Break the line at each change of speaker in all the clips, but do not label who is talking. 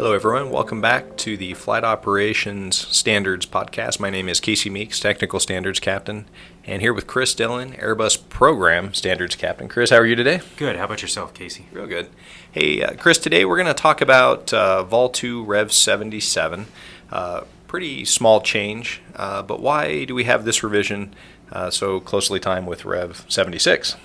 Hello, everyone. Welcome back to the Flight Operations Standards Podcast. My name is Casey Meeks, Technical Standards Captain, and here with Chris Dillon, Airbus Program Standards Captain. Chris, how are you today?
Good. How about yourself, Casey?
Real good. Hey, Chris, today we're going to talk about Vol 2 Rev 77. Pretty small change, but why do we have this revision so closely timed with Rev 76?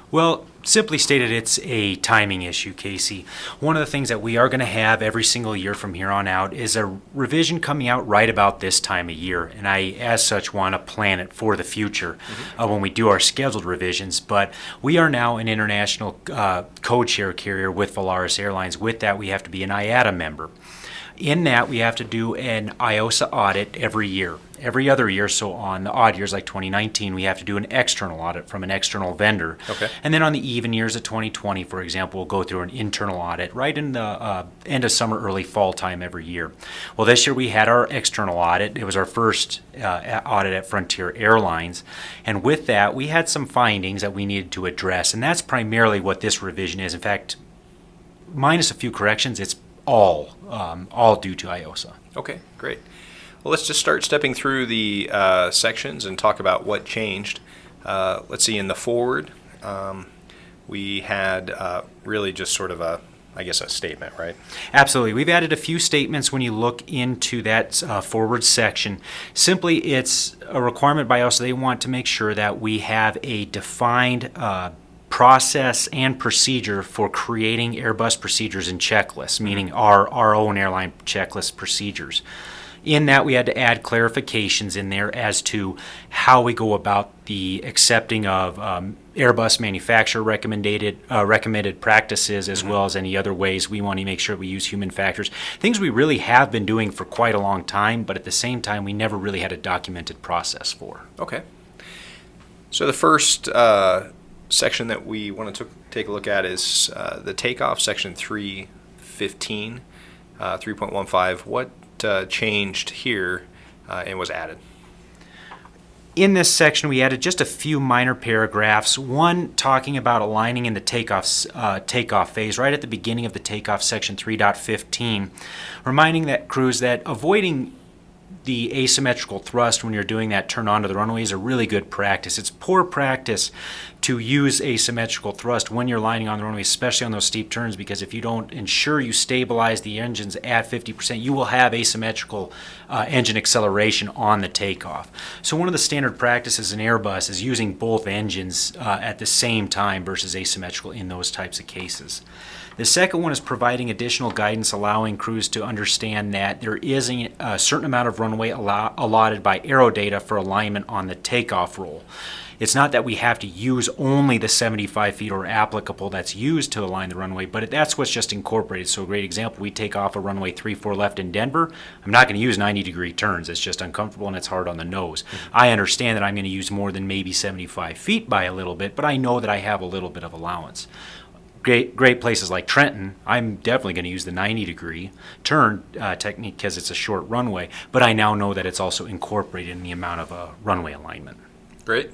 Well, simply stated, it's a timing issue, Casey. One of the things that we are going to have every single year from here on out is a revision coming out right about this time of year, and I, as such, want to plan it for the future when we do our scheduled revisions. But we are now an international code share carrier with Volaris Airlines. With that, we have to be an IATA member. In that, we have to do an IOSA audit every year. Every other year, so on the odd years like 2019, we have to do an external audit from an external vendor.
Okay.
And then on the even years of 2020, for example, we'll go through an internal audit right in the end of summer, early fall time every year. Well, this year we had our external audit. It was our first audit at Frontier Airlines. And with that, we had some findings that we needed to address. And that's primarily what this revision is. In fact, minus a few corrections, it's all due to IOSA.
Okay, great. Well, let's just start stepping through the sections and talk about what changed. Let's see, in the forward, we had really just sort of a statement, right?
Absolutely. We've added a few statements when you look into that forward section. Simply, it's a requirement by us. They want to make sure that we have a defined process and procedure for creating Airbus procedures and checklists, meaning our own airline checklist procedures. In that, we had to add clarifications in there as to how we go about the accepting of Airbus manufacturer recommended practices, as well as any other ways we want to make sure we use human factors. Things we really have been doing for quite a long time, but at the same time, we never really had a documented process for.
Okay. So the first section that we want to take a look at is the takeoff, section 315, 3.15. What changed here and was added?
In this section, we added just a few minor paragraphs. One talking about aligning in the takeoff phase, right at the beginning of the takeoff, section 3.15, reminding that crews that avoiding the asymmetrical thrust when you're doing that turn onto the runway is a really good practice. It's poor practice to use asymmetrical thrust when you're lining on the runway, especially on those steep turns, because if you don't ensure you stabilize the engines at 50%, you will have asymmetrical engine acceleration on the takeoff. So one of the standard practices in Airbus is using both engines at the same time versus asymmetrical in those types of cases. The second one is providing additional guidance, allowing crews to understand that there is a certain amount of runway allotted by AeroData for alignment on the takeoff roll. It's not that we have to use only the 75 feet or applicable that's used to align the runway, but that's what's just incorporated. So a great example, we take off a runway 34 left in Denver. I'm not going to use 90-degree turns. It's just uncomfortable and it's hard on the nose. I understand that I'm going to use more than maybe 75 feet by a little bit, but I know that I have a little bit of allowance. Great places like Trenton, I'm definitely going to use the 90-degree turn technique because it's a short runway, but I now know that it's also incorporated in the amount of runway alignment.
Great.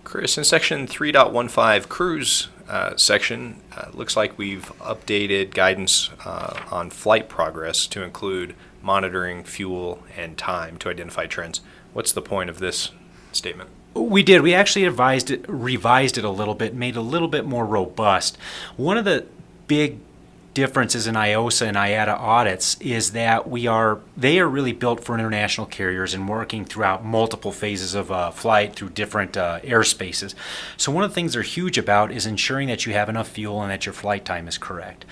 Chris, in section 3.15 cruise section, looks like we've updated guidance on flight progress to include monitoring fuel and time to identify trends. What's the point of this statement?
We did. We actually revised it a little bit, made it a little bit more robust. One of the big differences in IOSA and IATA audits is that they are really built for international carriers and working throughout multiple phases of flight through different airspaces. So one of the things they're huge about is ensuring that you have enough fuel and that your flight time is correct.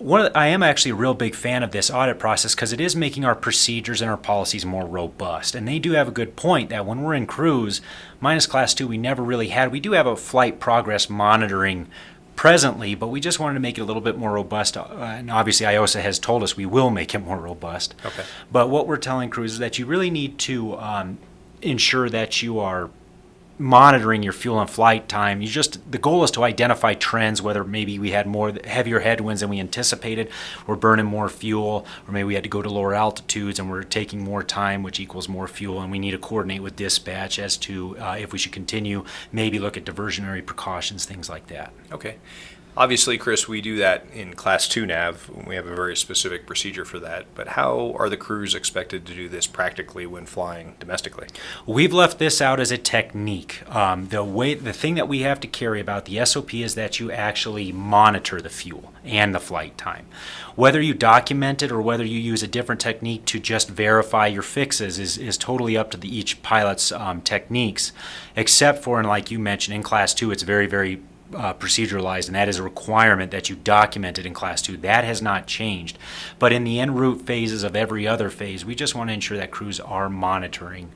I am actually a real big fan of this audit process because it is making our procedures and our policies more robust. And they do have a good point that when we're in cruise, minus Class 2, we never really had. We do have a flight progress monitoring presently, but we just wanted to make it a little bit more robust. And obviously, IOSA has told us we will make it more robust.
Okay.
But what we're telling crews is that you really need to ensure that you are monitoring your fuel and flight time. The goal is to identify trends, whether maybe we had heavier headwinds than we anticipated, we're burning more fuel, or maybe we had to go to lower altitudes and we're taking more time, which equals more fuel, and we need to coordinate with dispatch as to if we should continue, maybe look at diversionary precautions, things like that.
Okay. Obviously, Chris, we do that in Class 2 nav. We have a very specific procedure for that. But how are the crews expected to do this practically when flying domestically?
We've left this out as a technique. The thing that we have to carry about the SOP is that you actually monitor the fuel and the flight time. Whether you document it or whether you use a different technique to just verify your fixes is totally up to each pilot's techniques, except for, and like you mentioned, in Class 2, it's very, very proceduralized, and that is a requirement that you document it in Class 2. That has not changed. But in the en route phases of every other phase, we just want to ensure that crews are monitoring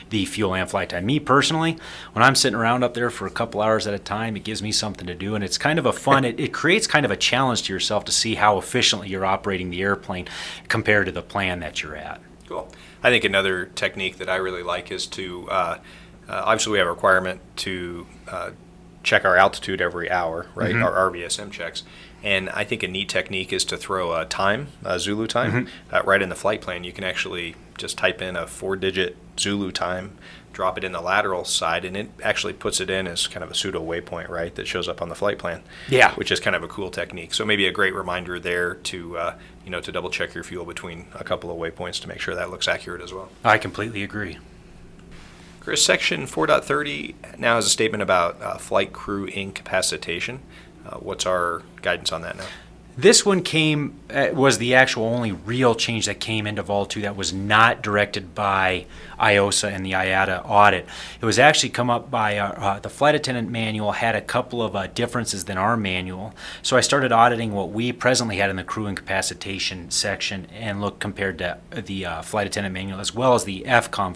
the fuel and flight time. Me personally, when I'm sitting around up there for a couple hours at a time, it gives me something to do, and it's kind of a fun, it creates kind of a challenge to yourself to see how efficiently you're operating the airplane compared to the plan that you're at.
Cool. I think another technique that I really like is to, obviously we have a requirement to check our altitude every hour, right?
Mm-hmm.
Our RVSM checks. And I think a neat technique is to throw a time, a Zulu time, right in the flight plan. You can actually just type in a 4-digit Zulu time, drop it in the lateral side, and it actually puts it in as kind of a pseudo waypoint, right, that shows up on the flight plan.
Yeah.
Which is kind of a cool technique. So maybe a great reminder there to, to double check your fuel between a couple of waypoints to make sure that looks accurate as well.
I completely agree.
Chris, Section 4.30 now has a statement about flight crew incapacitation. What's our guidance on that now?
This one was the actual only real change that came into Vol 2 that was not directed by IOSA and the IATA audit. It was actually come up by the flight attendant manual had a couple of differences than our manual. So I started auditing what we presently had in the crew incapacitation section and looked compared to the flight attendant manual as well as the FCOM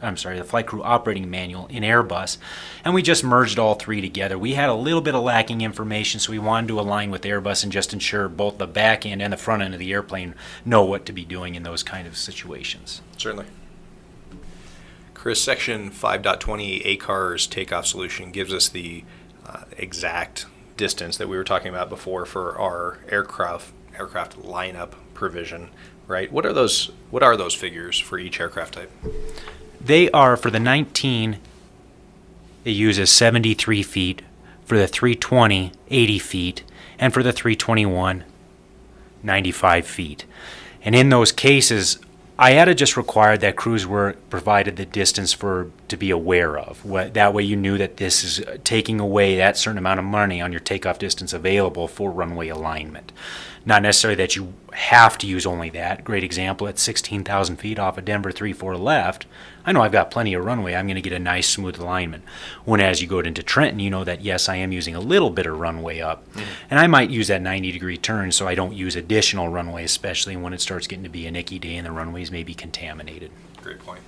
the flight crew operating manual in Airbus, and we just merged all three together. We had a little bit of lacking information, so we wanted to align with Airbus and just ensure both the back end and the front end of the airplane know what to be doing in those kind of situations.
Certainly. Chris, Section 5.20 ACAR's takeoff solution gives us the exact distance that we were talking about before for our aircraft lineup provision, right? What are those figures for each aircraft type?
They are, for the 19, it uses 73 feet, for the 320, 80 feet, and for the 321, 95 feet. And in those cases, IATA just required that crews were provided the distance to be aware of. That way you knew that this is taking away that certain amount of money on your takeoff distance available for runway alignment. Not necessarily that you have to use only that. Great example, at 16,000 feet off of Denver 3-4 left, I know I've got plenty of runway. I'm going to get a nice smooth alignment. When as you go into Trenton, you know that yes, I am using a little bit of runway up. And I might use that 90-degree turn so I don't use additional runway, especially when it starts getting to be an icky day and the runways may be contaminated.
Great point.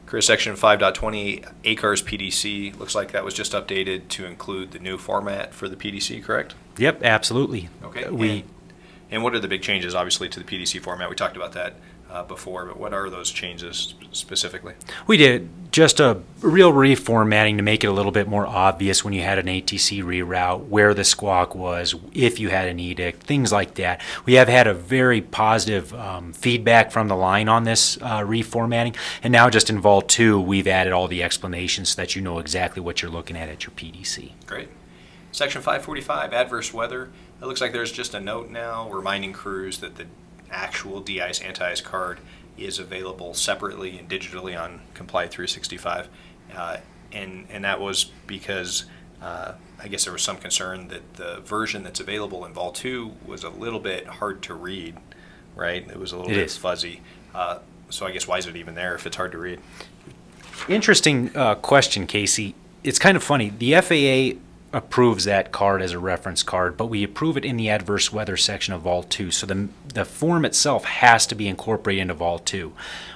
Chris, Section 5.20 ACAR's PDC, looks like that was just updated to include the new format for the PDC, correct?
Yep, absolutely.
Okay. And what are the big changes, obviously, to the PDC format? We talked about that before, but what are those changes specifically?
We did just a real reformatting to make it a little bit more obvious when you had an ATC reroute, where the squawk was, if you had an edict, things like that. We have had a very positive feedback from the line on this reformatting, and now just in Vol 2, we've added all the explanations so that you know exactly what you're looking at your PDC.
Great. Section 545, adverse weather. It looks like there's just a note now reminding crews that the actual de-ice, anti-ice card is available separately and digitally on Comply 365. And that was because I guess there was some concern that the version that's available in Vol 2 was a little bit hard to read, right? It was a little bit fuzzy. So I guess why is it even there if it's hard to read?
Interesting question, Casey. It's kind of funny. The FAA approves that card as a reference card, but we approve it in the adverse weather section of Vol 2. So the form itself has to be incorporated into Vol 2.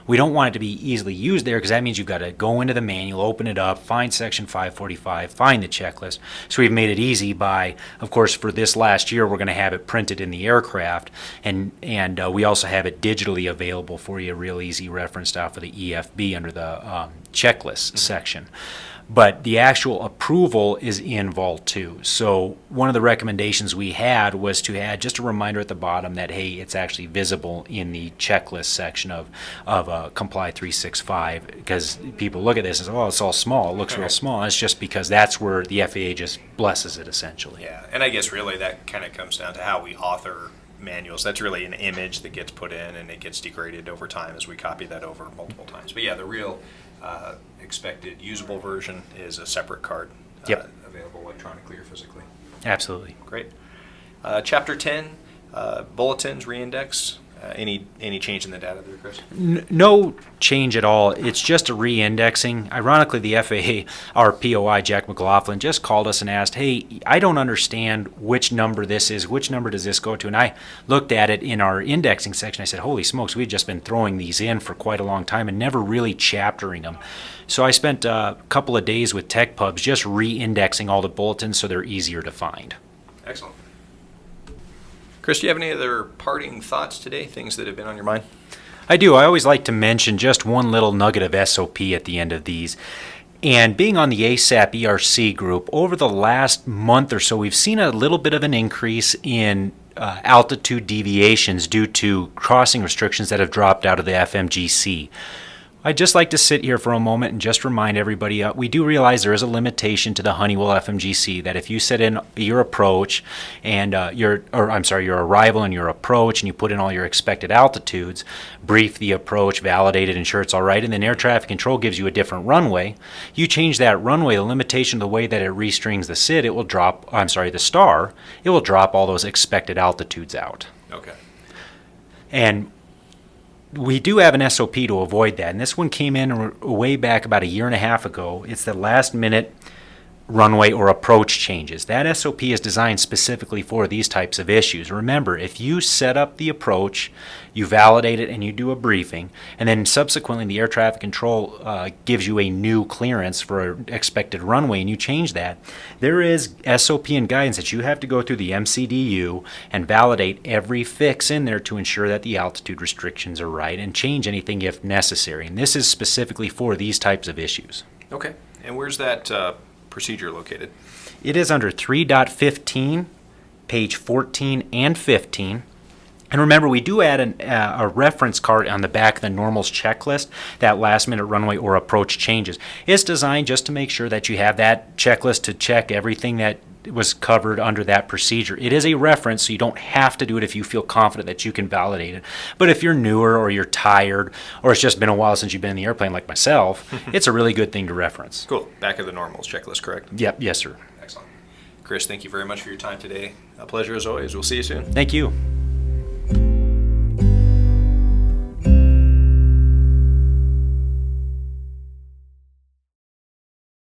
We don't want it to be easily used there because that means you've got to go into the manual, open it up, find Section 545, find the checklist. So we've made it easy by, of course, for this last year, we're going to have it printed in the aircraft, and we also have it digitally available for you, real easy referenced off of the EFB under the checklist section. But the actual approval is in Vol overall too. So one of the recommendations we had was to add just a reminder at the bottom that, hey, it's actually visible in the checklist section of Comply 365, because people look at this and say, oh, it's all small, it looks real small. And it's just because that's where the FAA just blesses it essentially.
Yeah, and I guess really that kind of comes down to how we author manuals. That's really an image that gets put in and it gets degraded over time as we copy that over multiple times. But yeah, the real expected usable version is a separate card available electronically or physically.
Absolutely.
Great. Chapter 10, bulletins, reindex. Any change in the data there, Chris?
No change at all. It's just a re-indexing. Ironically, the FAA, our POI, Jack McLaughlin, just called us and asked, hey, I don't understand which number this is. Which number does this go to? And I looked at it in our indexing section. I said, holy smokes, we've just been throwing these in for quite a long time and never really chaptering them. So I spent a couple of days with TechPubs just re-indexing all the bulletins so they're easier to find.
Excellent. Chris, do you have any other parting thoughts today, things that have been on your mind?
I do. I always like to mention just one little nugget of SOP at the end of these. And being on the ASAP ERC group, over the last month or so, we've seen a little bit of an increase in altitude deviations due to crossing restrictions that have dropped out of the FMGC. I'd just like to sit here for a moment and just remind everybody, we do realize there is a limitation to the Honeywell FMGC, that if you set in your approach and your arrival and your approach, and you put in all your expected altitudes, brief the approach, validate it, ensure it's all right, and then air traffic control gives you a different runway, you change that runway, the limitation of the way that it restrings the SID, it will drop, the star, it will drop all those expected altitudes out.
Okay.
And we do have an SOP to avoid that, and this one came in way back about a year and a half ago. It's the last minute runway or approach changes. That SOP is designed specifically for these types of issues. Remember, if you set up the approach, you validate it, and you do a briefing, and then subsequently the air traffic control gives you a new clearance for an expected runway, and you change that, there is SOP and guidance that you have to go through the MCDU and validate every fix in there to ensure that the altitude restrictions are right and change anything if necessary. And this is specifically for these types of issues.
Okay. And where's that procedure located?
It is under 3.15, page 14 and 15. And remember, we do add a reference card on the back of the normals checklist, that last minute runway or approach changes. It's designed just to make sure that you have that checklist to check everything that was covered under that procedure. It is a reference, so you don't have to do it if you feel confident that you can validate it. But if you're newer or you're tired or it's just been a while since you've been in the airplane like myself, it's a really good thing to reference.
Cool. Back of the normals checklist, correct?
Yep. Yes, sir.
Excellent. Chris, thank you very much for your time today. A pleasure as always. We'll see you soon.
Thank you.